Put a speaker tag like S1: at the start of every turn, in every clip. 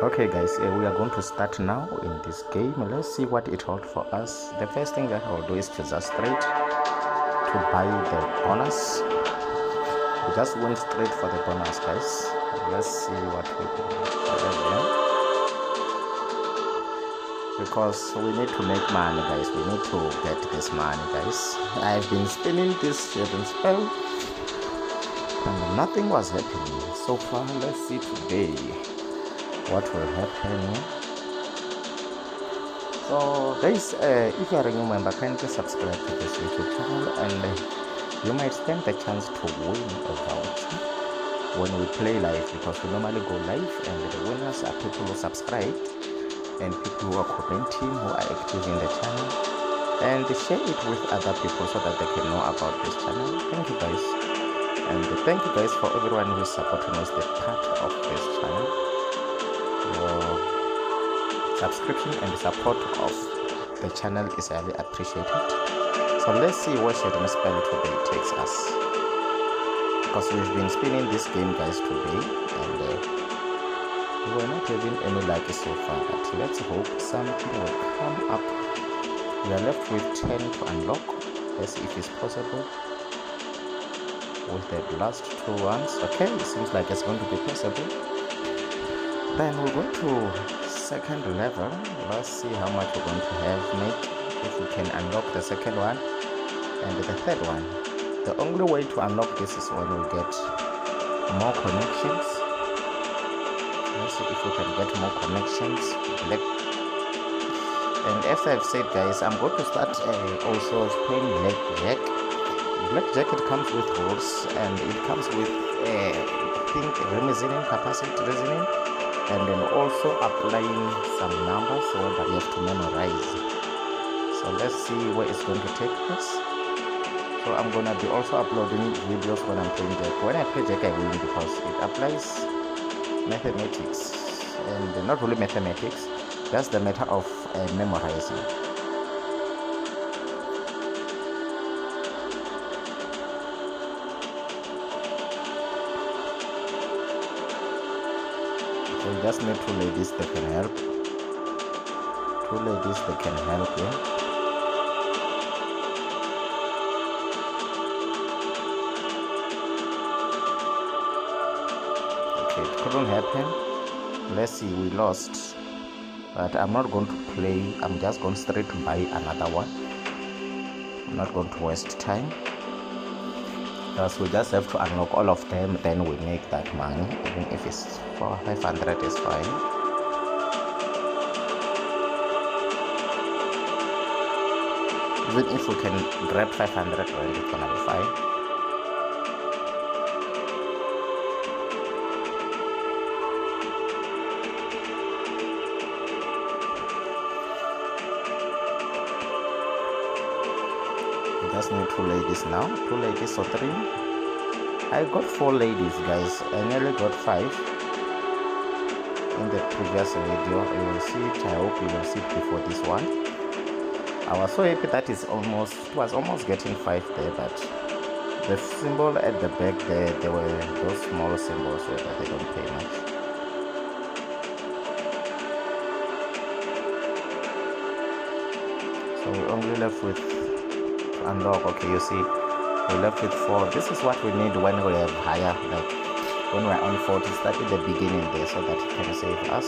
S1: Okay guys, we are going to start now in this game. Let's see what it holds for us. The first thing that I'll do is to just straight to buy the bonus. We just went straight for the bonus, guys. Let's see what we have here. Because we need to make money, guys. We need to get this money, guys. I've been spinning this shooting spell and nothing was happening so far. Let's see today what will happen. So guys, if you are a new member, kindly subscribe to this YouTube channel and you might stand the chance to win a voucher when we play live, because we normally go live and the winners are people who subscribe and people who are commenting, who are active in the channel, and share it with other people so that they can know about this channel. Thank you guys, and thank you guys for everyone who is supporting us, the part of this channel. Your subscription and support of the channel is highly appreciated. So let's see where Shooting Spell today takes us, because we've been spinning this game, guys, today, and we were not having any luck so far, but let's hope something will come up. We are left with 10 to unlock. Let's see if it's possible with the last 2 ones. Okay, it seems like it's going to be possible. Then we'll go to second level. Let's see how much we're going to have made, if we can unlock the second one and the third one. The only way to unlock this is when we get more connections. Let's see if we can get more connections. And as I've said, guys, I'm going to start also playing blackjack. Blackjack, it comes with rules and it comes with reasoning, capacity reasoning, and then also applying some numbers whereby you have to memorize. So let's see where it's going to take us. So I'm gonna be also uploading videos when I'm playing Jack. When I play Jack, I win because it applies mathematics, and not really mathematics, just the matter of memorizing. So we just need 2 ladies that can help. 2 ladies that can help, yeah. Okay, it couldn't happen. Let's see, we lost. But I'm not going to play. I'm just going straight to buy another one. I'm not going to waste time, because we just have to unlock all of them, then we make that money. Even if it's for 500 is fine. Even if we can grab 500 rand, it's gonna be fine. We just need 2 ladies now. 2 ladies or 3. I got 4 ladies, guys. I nearly got 5 in the previous video. You will see it. I hope you will see it before this one. I was so happy that it was almost getting 5 there, but the symbol at the back there were those small symbols so that they don't pay much. So we're only left with unlock. Okay, you see, we're left with 4. This is what we need when we have higher, like when we're on 40. Start at the beginning there so that it can save us.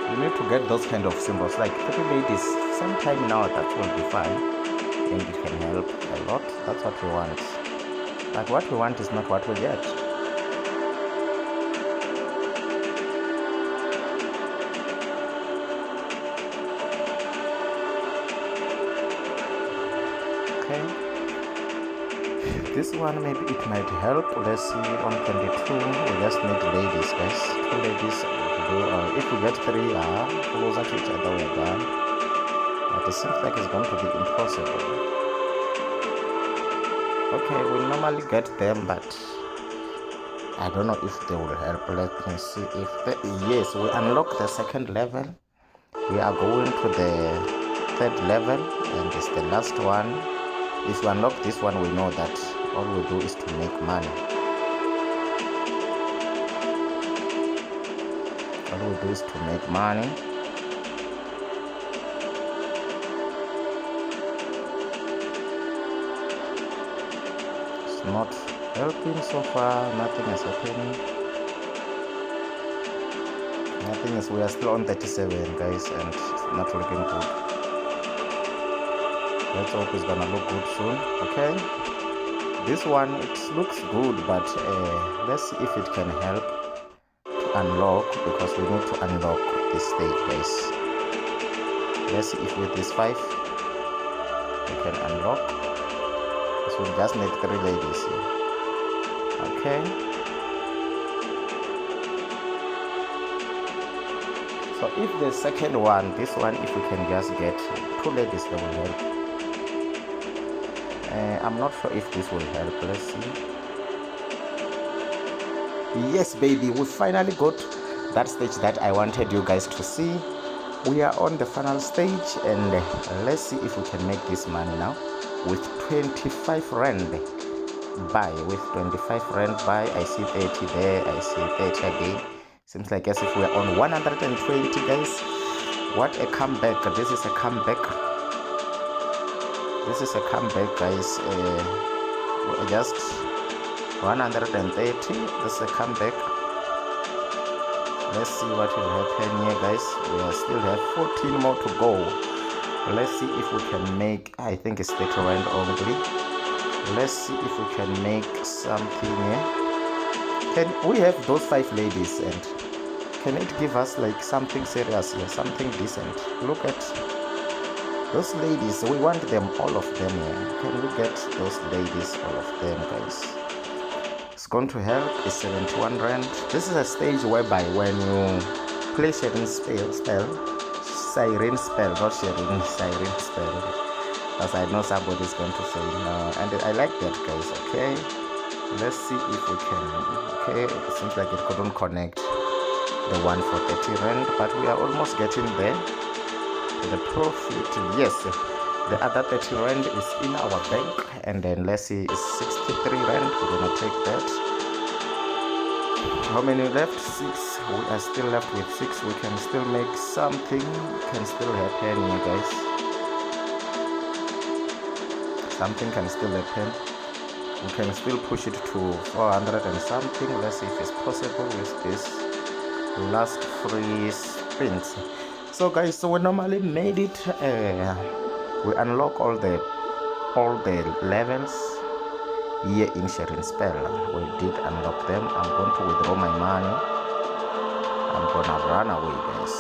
S1: You need to get those kind of symbols, like 3 ladies sometime now. That will be fine and it can help a lot. That's what we want, but what we want is not what we get. Okay, this one maybe it might help. Let's see, on 22 we just need ladies, guys. 2 ladies. If we get 3 closer to each other, we're done. But it seems like it's going to be impossible. Okay, we normally get them, but I don't know if they will help. Let me see if they, yes, we unlock the second level. We are going to the third level, and it's the last one. If we unlock this one, we know that all we do is to make money. All we do is to make money. It's not helping so far. Nothing is happening. Nothing is. We are still on 37, guys, and it's not looking good. Let's hope it's gonna look good soon. Okay. This one, it looks good, but let's see if it can help to unlock, because we need to unlock this stage, guys. Let's see if with this 5 we can unlock. So we just need 3 ladies here. Okay. So if the second one, this one, if we can just get 2 ladies, that will help. I'm not sure if this will help. Let's see. Yes, baby, we finally got that stage that I wanted you guys to see. We are on the final stage, and let's see if we can make this money now with 25 rand buy. With 25 rand buy, I see 30 there, I see 30 again. Seems like as if we are on 120, guys. What a comeback. This is a comeback. This is a comeback, guys. Just 130. This is a comeback. Let's see what will happen here, guys. We still have 14 more to go. Let's see if we can make, I think it's 30 rand only. Let's see if we can make something here. Can we have those 5 ladies, and can it give us like something serious here, something decent? Look at those ladies. We want them, all of them here. Can we get those ladies, all of them, guys? It's going to help. It's 71 rand. This is a stage whereby when you play Siren spell, Siren spell, not Siren, Siren spell. As I know somebody's going to say no, and I like that, guys. Okay, let's see if we can. Okay, it seems like it couldn't connect the one for 30 rand, but we are almost getting there. The profit, yes, the other 30 rand is in our bank, and then let's see, it's 63 rand. We're gonna take that. How many left? 6. We are still left with 6. We can still make something. Can still happen here, guys. Something can still happen. We can still push it to 400 and something. Let's see if it's possible with this last 3 spins. So, guys, so we normally made it. We unlock all the levels here in Sharing Spell. We did unlock them. I'm going to withdraw my money. I'm gonna run away, guys.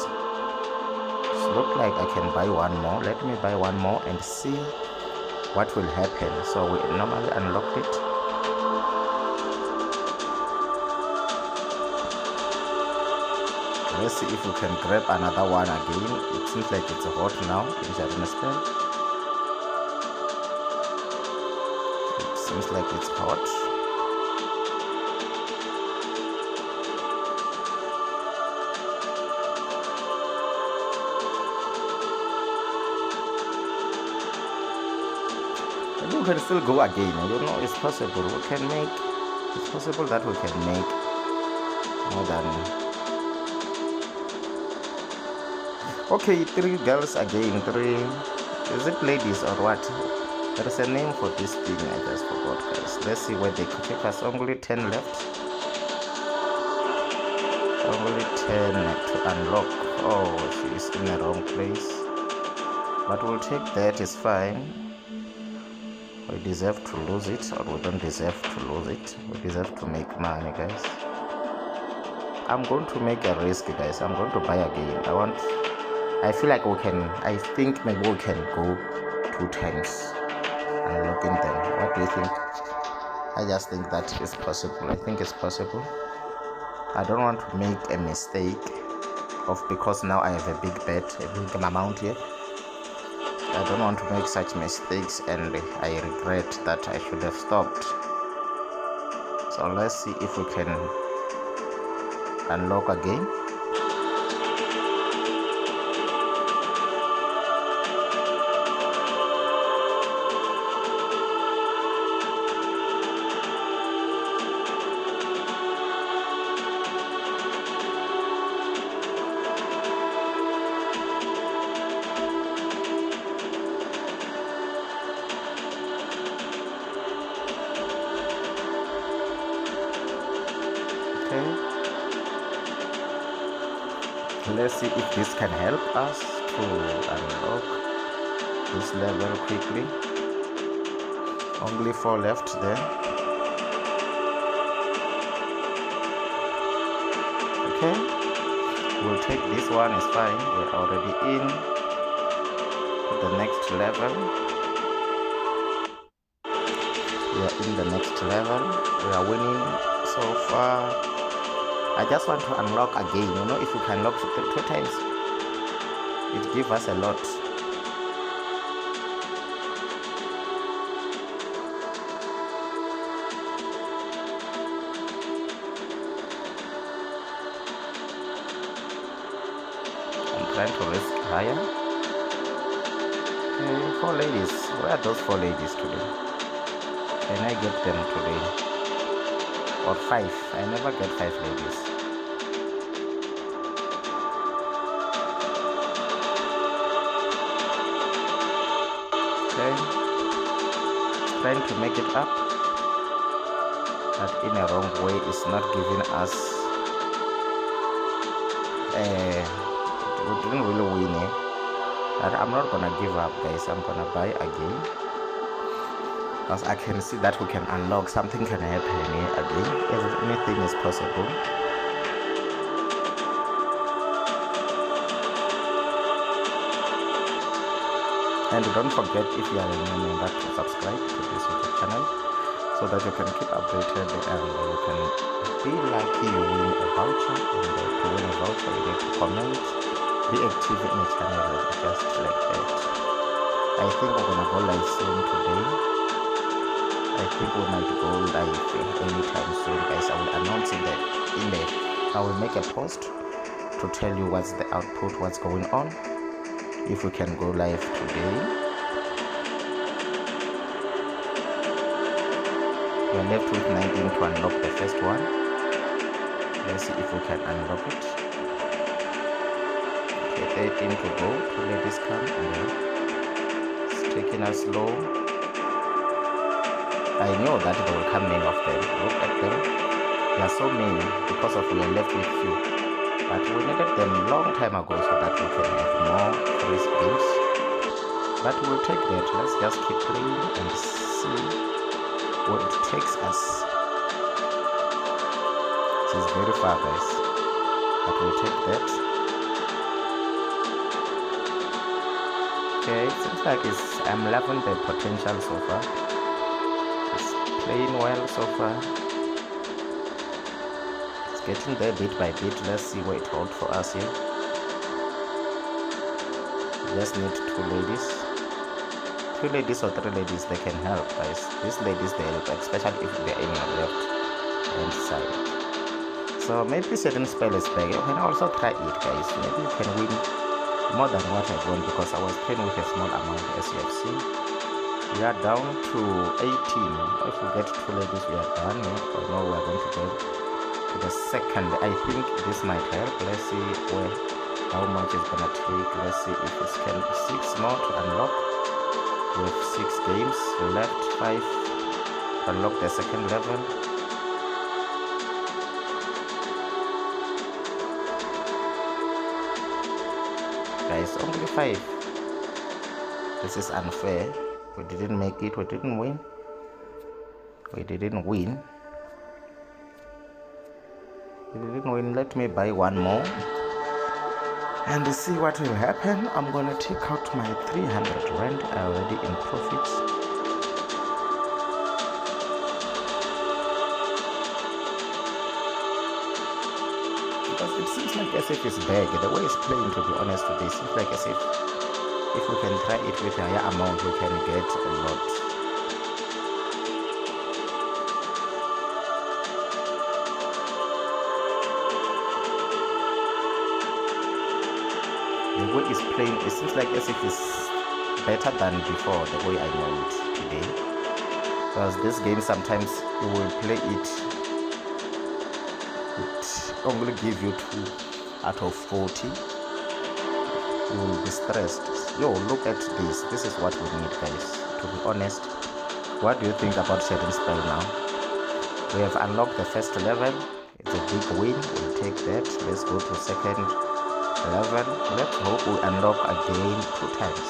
S1: It looks like I can buy one more. Let me buy one more and see what will happen. So we normally unlocked it. Let's see if we can grab another one again. It seems like it's hot now in Sharing Spell. It seems like it's hot. Maybe we can still go again. I don't know. It's possible. We can make. It's possible that we can make more than. Okay, 3 girls again. 3. Is it ladies or what? There is a name for this thing. I just forgot, guys. Let's see where they could take us. Only 10 left. Only 10 to unlock. Oh, she's in the wrong place. But we'll take that. It's fine. We deserve to lose it, or we don't deserve to lose it. We deserve to make money, guys. I'm going to make a risk, guys. I'm going to buy again. I feel like we can. I think maybe we can go 2 times unlocking them. What do you think? I just think that is possible. I think it's possible. I don't want to make a mistake because now I have a big bet, a big amount here. I don't want to make such mistakes, and I regret that I should have stopped. So let's see if we can unlock again. Let's see if this can help us to unlock this level quickly. Only 4 left there. Okay, we'll take this one, it's fine. We're already in to the next level. We are in the next level. We are winning so far. I just want to unlock again. You know, if we can unlock 2 times, it gives us a lot. I'm trying to risk higher. Okay, 4 ladies. Where are those 4 ladies today? Can I get them today? Or 5? I never get 5 ladies. Okay, trying to make it up, but in a wrong way. It's not giving us we didn't really win it. But I'm not gonna give up, guys. I'm gonna buy again, because I can see that we can unlock something, can happen here again. Anything is possible. And don't forget, if you are a new member, to subscribe to this YouTube channel so that you can keep updated and you can be lucky you win a voucher. And to win a voucher, you need to comment, be active in the channel, just like that. I think we're gonna go live soon today. I think we might go live anytime soon, guys. I will announce in there. I will make a post to tell you what's the output, what's going on, if we can go live today. We're left with 19 to unlock the first one. Let's see if we can unlock it. Okay, 13 to go. 2 ladies come. It's taking us slow. I know that there will come many of them. Look at them. There are so many because of we are left with few. But we needed them long time ago so that we can have more free games. But we'll take that. Let's just keep playing and see what it takes us. It is very far, guys. But we'll take that. Okay, it seems like I'm loving the potential so far. Playing well so far. It's getting there bit by bit. Let's see what it holds for us here. Just need 2 ladies. 2 ladies or 3 ladies, they can help, guys. These ladies, they help, especially if they're in your left hand side. So maybe certain spell is back. You can also try it, guys. Maybe you can win more than what I won, because I was playing with a small amount, as you have seen. We are down to 18. If we get 2 ladies, we are done. I know we are going to go to the second. I think this might help. Let's see how much it's gonna take. Let's see if it's 6 more to unlock. We have 6 games left, 5 to unlock the second level. Guys, only 5. This is unfair. We didn't make it. We didn't win. We didn't win. We didn't win. Let me buy 1 more and see what will happen. I'm gonna take out my 300 rand. I'm already in profit. Because it seems like as if it's big. The way it's playing, to be honest with you, it seems like as if we can try it with a higher amount, we can get a lot. way it's playing, it seems like as if it's better than before, the way I know it today. Because this game sometimes you will play it only give you 2 out of 40. You will be stressed. Yo, look at this. This is what we need, guys. To be honest, what do you think about Siren spell now? We have unlocked the first level. It's a big win. We'll take that. Let's go to second level. Let's hope we unlock again 2 times.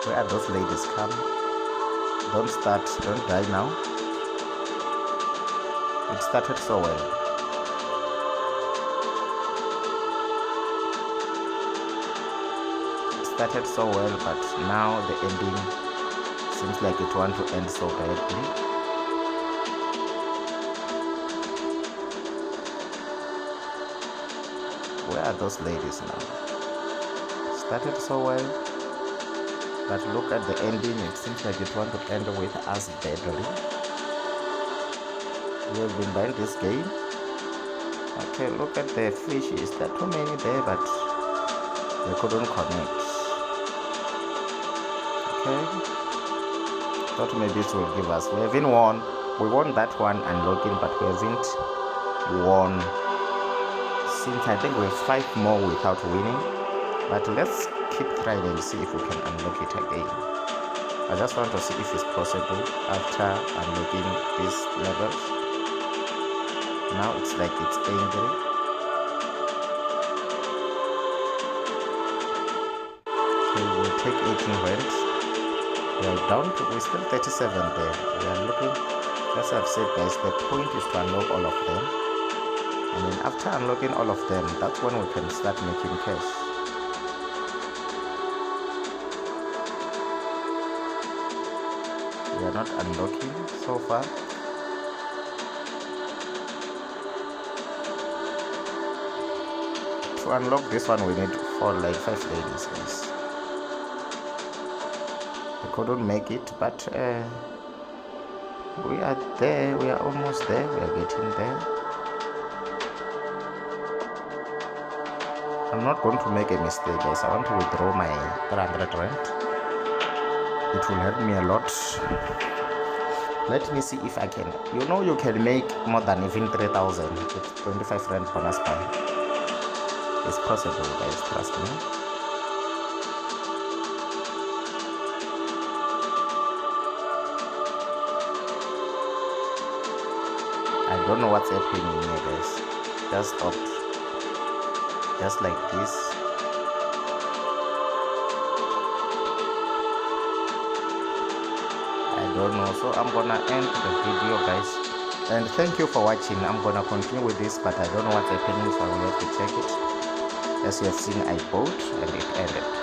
S1: Where are those ladies? Come. Don't start. Don't die now. It started so well. It started so well, but now the ending seems like it wants to end so badly. Where are those ladies now? Started so well, but look at the ending. It seems like it wants to end with us badly. We have been buying this game. Okay, look at the fishes. There are too many there, but they couldn't connect. Okay, thought maybe it will give us. We haven't won. We won that one unlocking, but we haven't won since I think we have 5 more without winning. But let's keep trying and see if we can unlock it again. I just want to see if it's possible after unlocking these levels. Now it's like it's angry. Okay, we'll take 18 rent. We are down to, we're still 37 there. We are looking, as I've said, guys, the point is to unlock all of them. And then after unlocking all of them, that's when we can start making cash. We are not unlocking so far. To unlock this one, we need 5 ladies, guys. We couldn't make it, but we are there. We are almost there. We are getting there. I'm not going to make a mistake, guys. I want to withdraw my 300 rent. It will help me a lot. Let me see if I can. You know, you can make more than even 3,000 with 25 rent bonus buy. It's possible, guys, trust me. I don't know what's happening here, guys. Just stopped. Just like this. I don't know. So I'm gonna end the video, guys. And thank you for watching. I'm gonna continue with this, but I don't know what's happening, so I will have to check it. As you have seen, I bought and it ended.